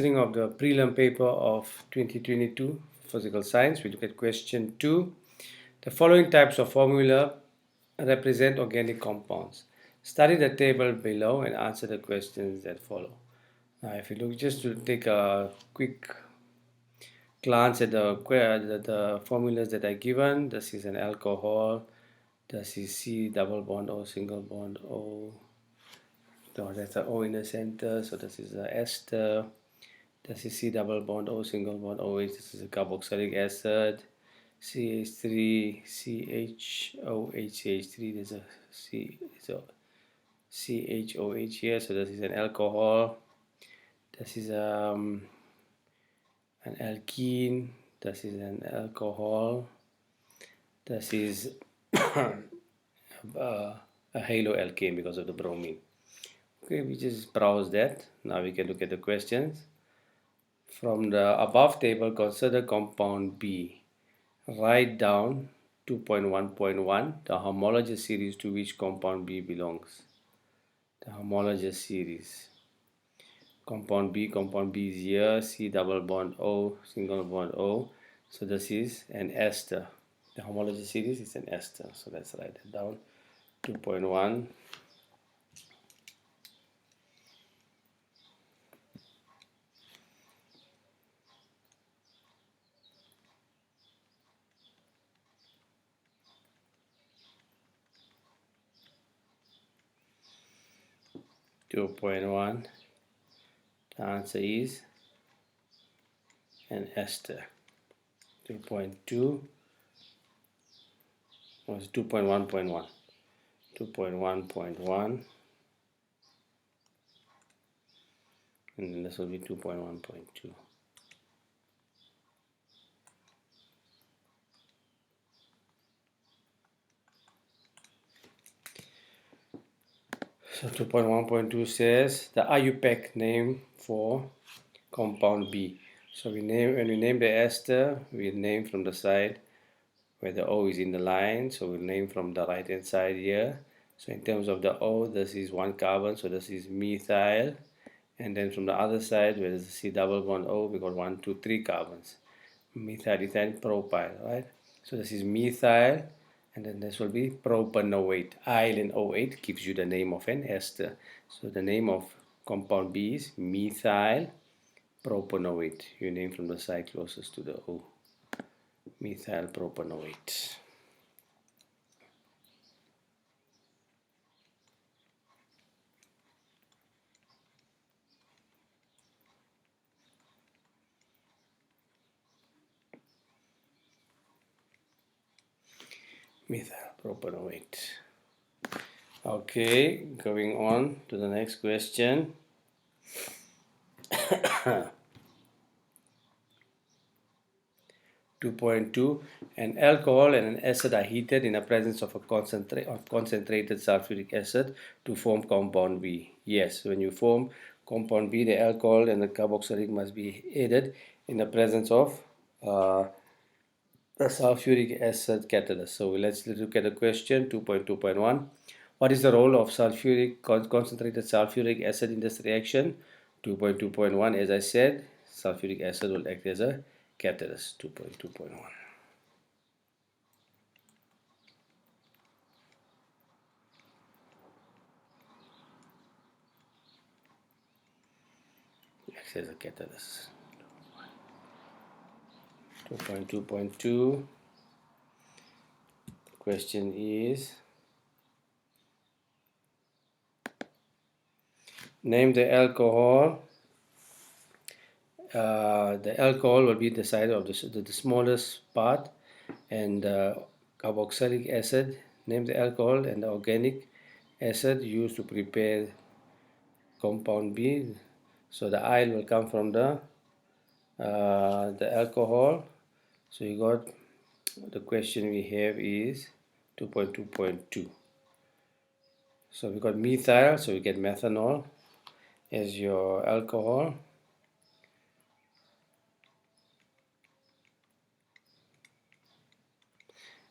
Of the Prelim paper of 2022 Physical Science, we look at question 2. The following types of formula represent organic compounds. Study the table below and answer the questions that follow. Now, if you look, just to take a quick glance at the formulas that are given, this is an alcohol, this is C double bond O single bond O. So that's an O in the center, so this is an ester. This is C double bond O single bond OH. This is a carboxylic acid. CH3 CHOH. There's a CHOH here. So this is an alcohol. This is an alkene. This is an alcohol. This is a haloalkane because of the bromine. Okay, we just browse that. Now we can look at the questions. From the above table, consider compound B. Write down 2.1.1, the homologous series to which compound B belongs. The homologous series. Compound B is here, C double bond O, single bond O. So this is an ester. The homologous series is an ester. So let's write it down. 2.1. 2.1, the answer is an ester. 2.2 was 2.1.1. 2.1.1, and then this will be 2.1.2. So 2.1.2 says the IUPAC name for compound B. So when we name the ester, we name from the side where the O is in the line. So we'll name from the right hand side here. So in terms of the O, this is 1 carbon, so this is methyl. And then from the other side, where there's the C double bond O, we got 1, 2, 3 carbons. Methyl, ethyl, propyl, right? So this is methyl. And then this will be propanoate. Yl and O8 gives you the name of an ester. So the name of compound B is methyl propanoate. You name from the side closest to the O. Methyl propanoate. Methyl propanoate. Okay, going on to the next question. 2.2, an alcohol and an acid are heated in the presence of a concentrated sulfuric acid to form compound B. Yes, when you form compound B, the alcohol and the carboxylic must be added in the presence of the sulfuric acid catalyst. So let's look at the question 2.2.1. What is the role of concentrated sulfuric acid in this reaction? 2.2.1, as I said, sulfuric acid will act as a catalyst. 2.2.1. Acts as a catalyst. 2.2.2. The question is, name the alcohol. The alcohol will be the side of the smallest part, and carboxylic acid. Name the alcohol and the organic acid used to prepare compound B. So the yl will come from the alcohol. So you got, the question we have is 2.2.2. So we got methyl, so we get methanol as your alcohol.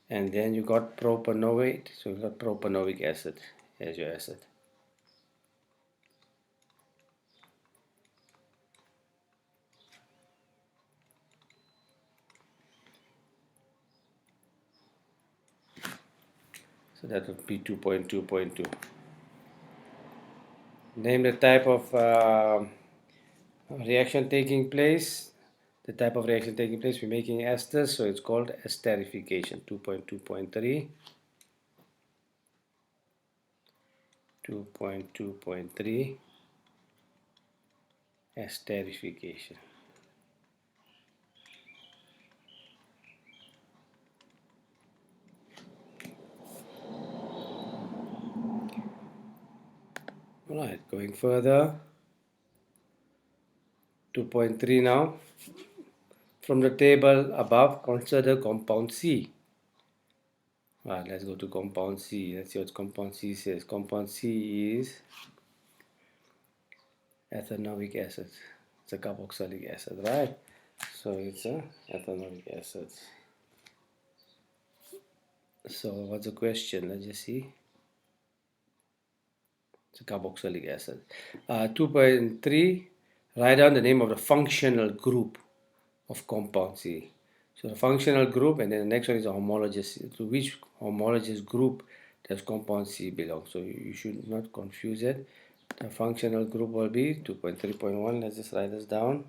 And then you got propanoate, so you got propanoic acid as your acid. So that would be 2.2.2. Name the type of reaction taking place. The type of reaction taking place, we're making esters, so it's called esterification. 2.2.3. 2.2.3 esterification. Alright, going further. 2.3 now. From the table above, consider compound C. Alright, let's go to compound C. Let's see what compound C says. Compound C is ethanoic acid. It's a carboxylic acid, right? So it's a ethanoic acid. So what's the question? Let's just see. It's a carboxylic acid. 2.3, write down the name of the functional group of compound C. So the functional group, and then the next one is a homologous. To which homologous group does compound C belong? So you should not confuse it. The functional group will be 2.3.1. Let's just write this down.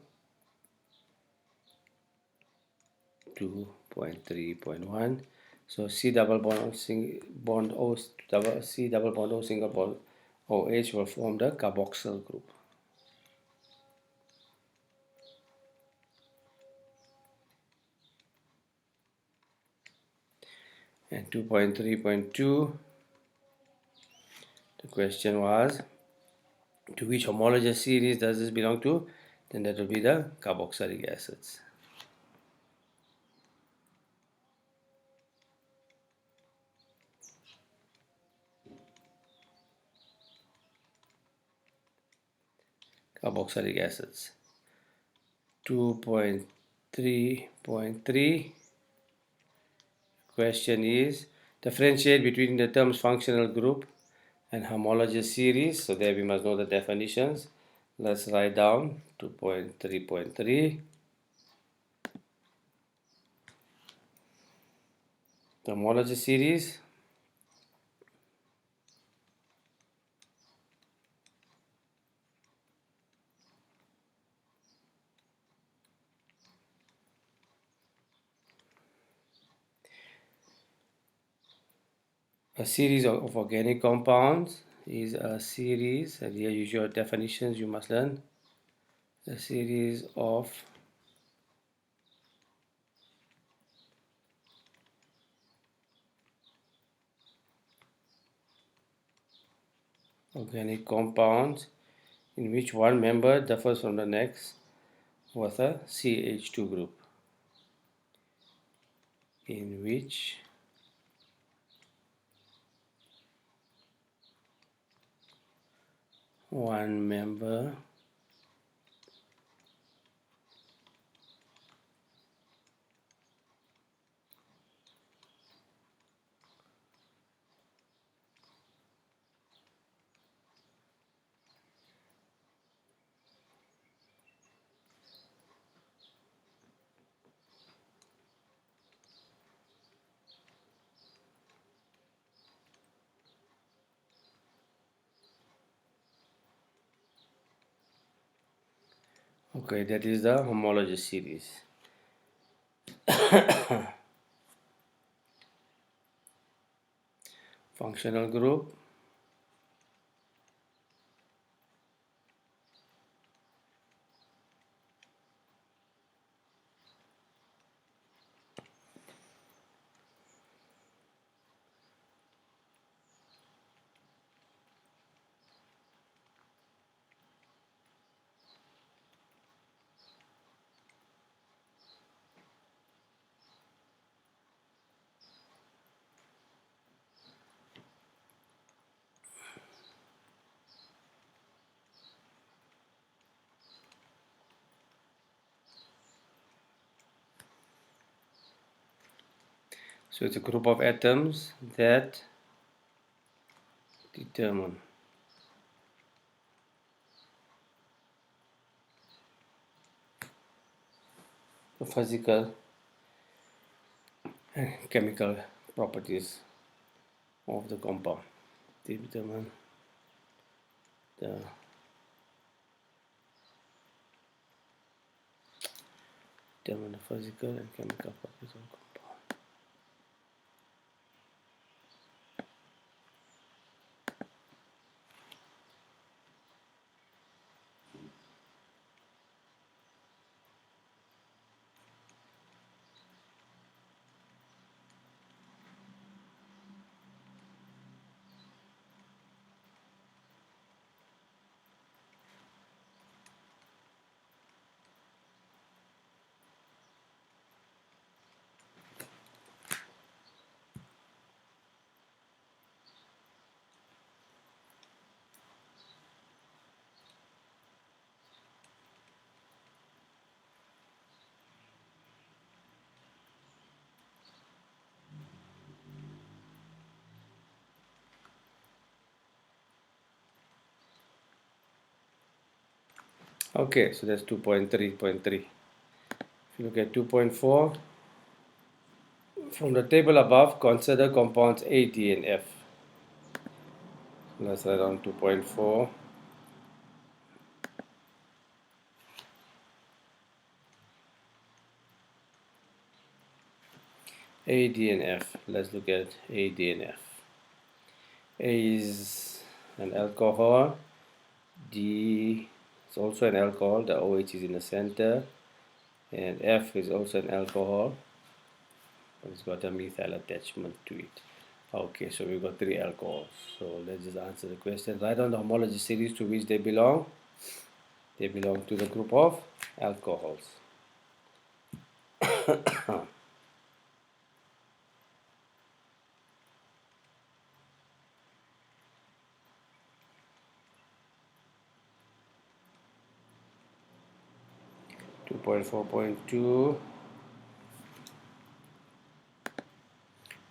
2.3.1. So C double bond O C double bond O single bond OH will form the carboxyl group. And 2.3.2, the question was, to which homologous series does this belong to? Then that will be the carboxylic acids. Carboxylic acids. 2.3.3, question is, differentiate between the terms functional group and homologous series. So there we must know the definitions. Let's write down 2.3.3. The homologous series. A series of organic compounds is a series, and here use your definitions you must learn. A series of organic compounds in which one member differs from the next with a CH2 group, in which one member okay, that is the homologous series. Functional group. So it's a group of atoms that determine the physical and chemical properties of the compound. Determine the physical and chemical properties of compound. Okay, so that's 2.3.3. If you look at 2.4, from the table above, consider compounds A, D, and F. Let's write on 2.4. A, D, and F. Let's look at A, D, and F. A is an alcohol. D is also an alcohol. The OH is in the center. And F is also an alcohol. It's got a methyl attachment to it. Okay, so we've got 3 alcohols. So let's just answer the question. Write on the homology series to which they belong. They belong to the group of alcohols. 2.4.2.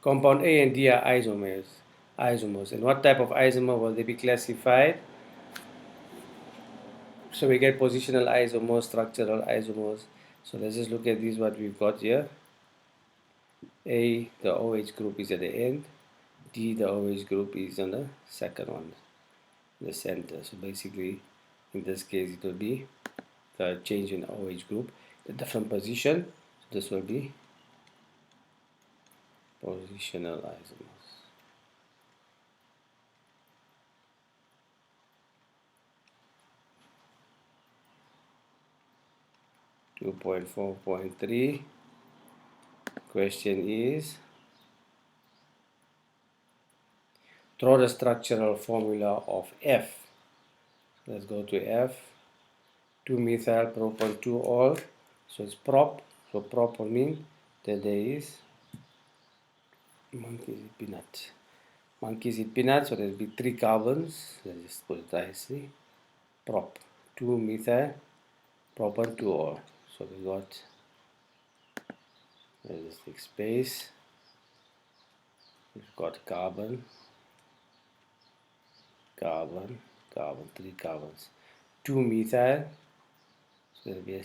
Compound A and D are isomers. And what type of isomer will they be classified? So we get positional isomers, structural isomers. So let's just look at this, what we've got here. A, the OH group is at the end. D, the OH group is on the second one, the center. So basically, in this case, it will be the change in OH group, the different position. So this will be positional isomers. 2.4.3. Question is, draw the structural formula of F. Let's go to F. 2-methyl propane 2-ol. So it's prop. So prop will mean that there is monkeys eat peanut. Monkeys eat peanut, so there'll be 3 carbons. Let's just put it nicely. Prop. 2-methyl propane 2-ol. So we got, let's just take space. We've got carbon, carbon, carbon, 3 carbons. 2-methyl, so there will be a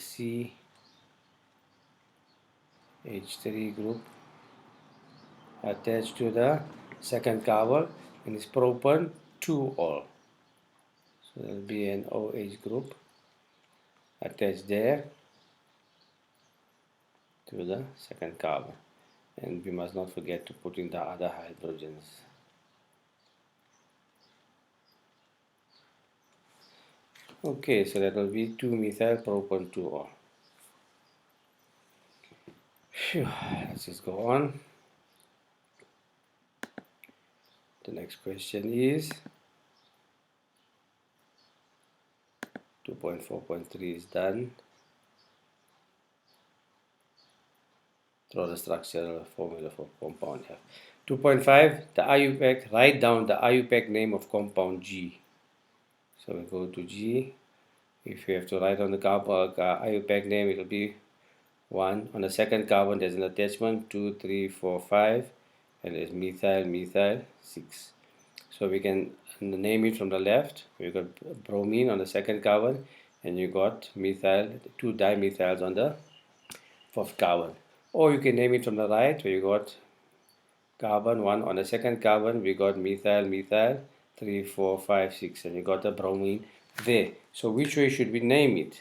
CH3 group attached to the second carbon, and it's propane 2-ol. So there will be an OH group attached there to the second carbon. And we must not forget to put in the other hydrogens. Okay, so that will be 2-methyl propane 2-ol. Let's just go on. The next question is 2.4.3 is done. Draw the structural formula for compound F. 2.5, the IUPAC, write down the IUPAC name of compound G. So we go to G. If you have to write on the IUPAC name, it will be 1. On the second carbon, there's an attachment 2, 3, 4, 5, and there's methyl, methyl 6. So we can name it from the left. We got bromine on the second carbon, and you got methyl, 2 dimethyls on the fourth carbon. Or you can name it from the right, where you got carbon 1. On the second carbon, we got methyl, 3, 4, 5, 6, and we got the bromine there. So which way should we name it?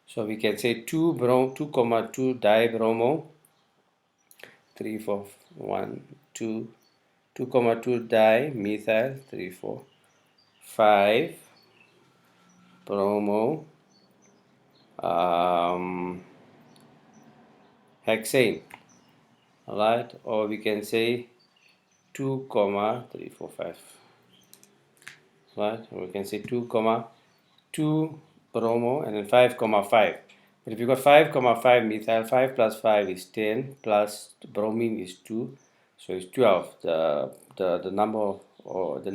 So we can say 2 dibromo, 3, 4, 1, 2, 2, 2 dimethyl, 3, 4, 5 bromo hexane. Alright, or we can say 2, 3, 4, 5. Right, we can say 2, 2 bromo and then 5, 5. But if you got 5, 5 methyl, 5 plus 5 is 10 plus bromine is 2, so it's 12. The number or the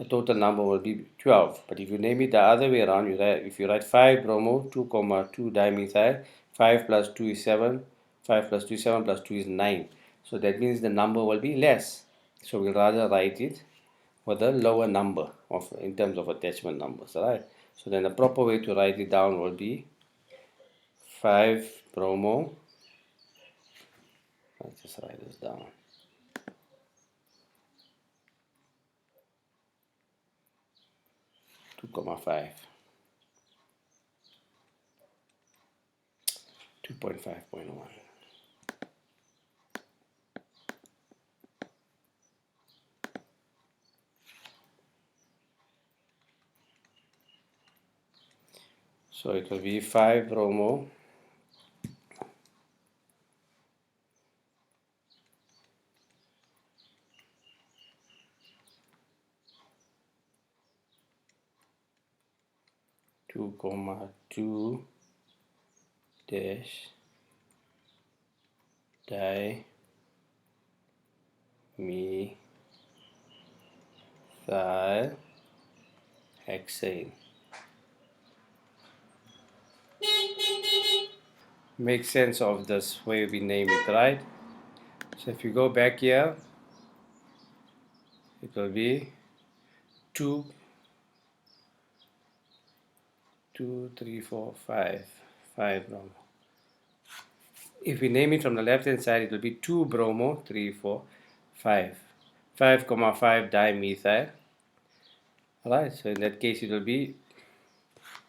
total number will be 12. But if you name it the other way around, if you write 5 bromo, 2, 2 dimethyl, 5 plus 2 is 7, 5 plus 2 is 7 plus 2 is 9. So that means the number will be less. So we'll rather write it with a lower number of in terms of attachment numbers, right? So then the proper way to write it down will be 5 bromo. Let's just write this down. 2,5. 2.5.1. So it will be 5 bromo 2,2 dash dimethyl hexane. Make sense of this way we name it, right? So if you go back here, it will be 2, 3, 4, 5 bromo. If we name it from the left hand side, it will be 2 bromo 3, 4, 5 5, 5 dimethyl. Alright, so in that case it will be,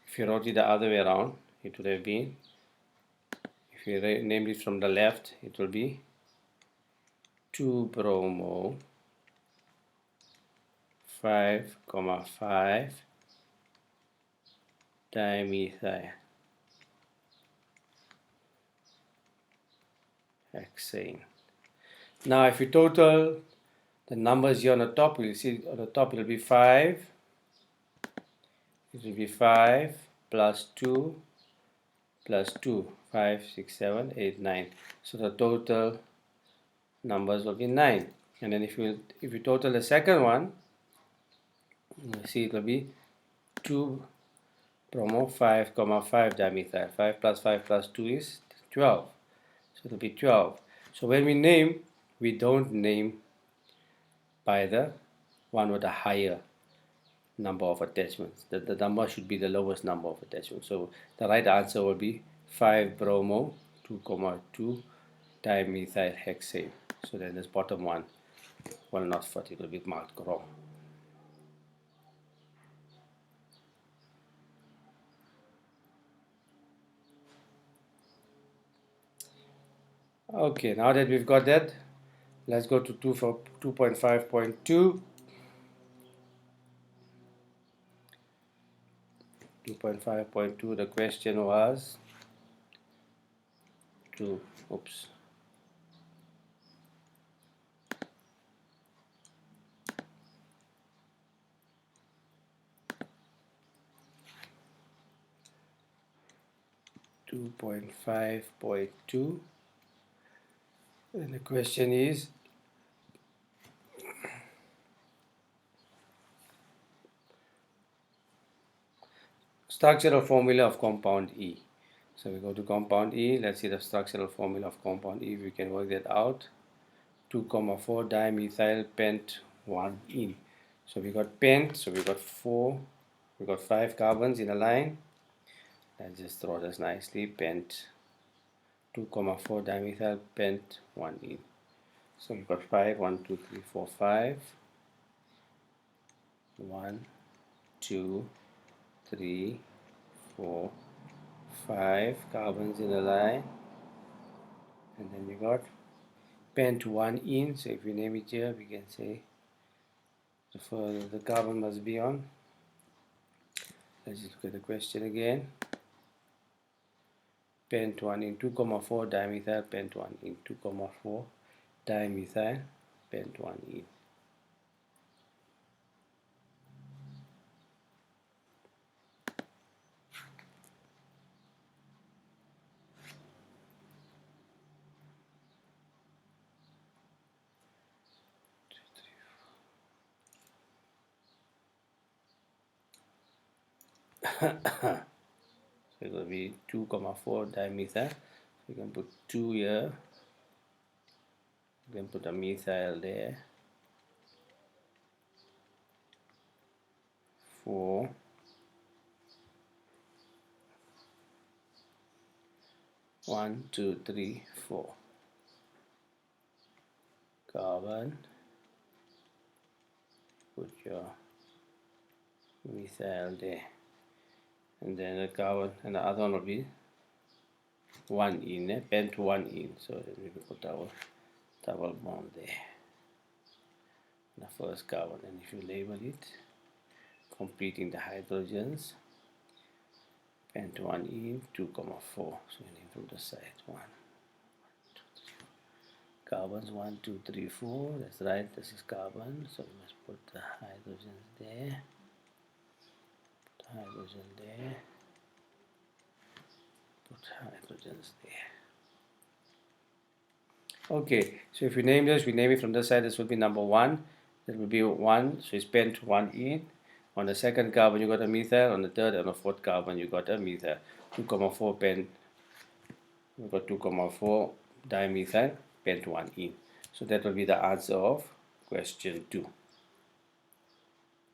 if you wrote it the other way around, it would have been, if you named it from the left, it will be 2 bromo 5, 5 dimethyl hexane. Now if you total the numbers here on the top, you'll see on the top it will be 5. It will be 5 plus 2 plus 2, 5, 6, 7, 8, 9. So the total numbers will be 9. And then if you total the second one, you see it will be 2 bromo 5, 5 dimethyl. 5 plus 5 plus 2 is 12. So it will be 12. So when we name, we don't name by the one with a higher number of attachments. The number should be the lowest number of attachments. So the right answer will be 5 bromo 2, 2 dimethyl hexane. So then this bottom one will not fit, it will be marked wrong. Okay, now that we've got that, let's go to 2.5.2. 2.5.2, the question was 2 2.5.2, and the question is structural formula of compound E. So we go to compound E. Let's see the structural formula of compound E. We can work that out. 2, 4 dimethyl pent 1 ene. So we got pent. So we got 4. We got 5 carbons in a line. Let's just draw this nicely. Pent 2,4 dimethyl pent 1 in. So we've got 5, 1, 2, 3, 4, 5. 1, 2, 3, 4, 5 carbons in a line. And then we got pent 1 in. So if we name it here, we can say the carbon must be on. Let's just look at the question again. Pent 1 in 2,4 dimethyl pent 1 in 2,4 dimethyl pent 1 in. So it will be 2,4 dimethyl. So you can put 2 here. You can put a methyl there. 4. 1, 2, 3, 4. Carbon. Put your methyl there. And then the carbon, and the other one will be 1 in, pent 1 in. So we will put our double bond there. The first carbon, and if you label it, completing the hydrogens, pent 1 in, 2,4. So we name from the side 1, 2, 3, 4. Carbons 1, 2, 3, 4. That's right, this is carbon. So we must put the hydrogens there. Put hydrogen there. Put hydrogens there. Okay, so if we name this, we name it from this side. This will be number 1. That will be 1. So it's pent 1 in. On the second carbon, you got a methyl. On the third and the fourth carbon, you got a methyl. 2,4 pent. We got 2,4 dimethyl pent 1 in. So that will be the answer of question 2.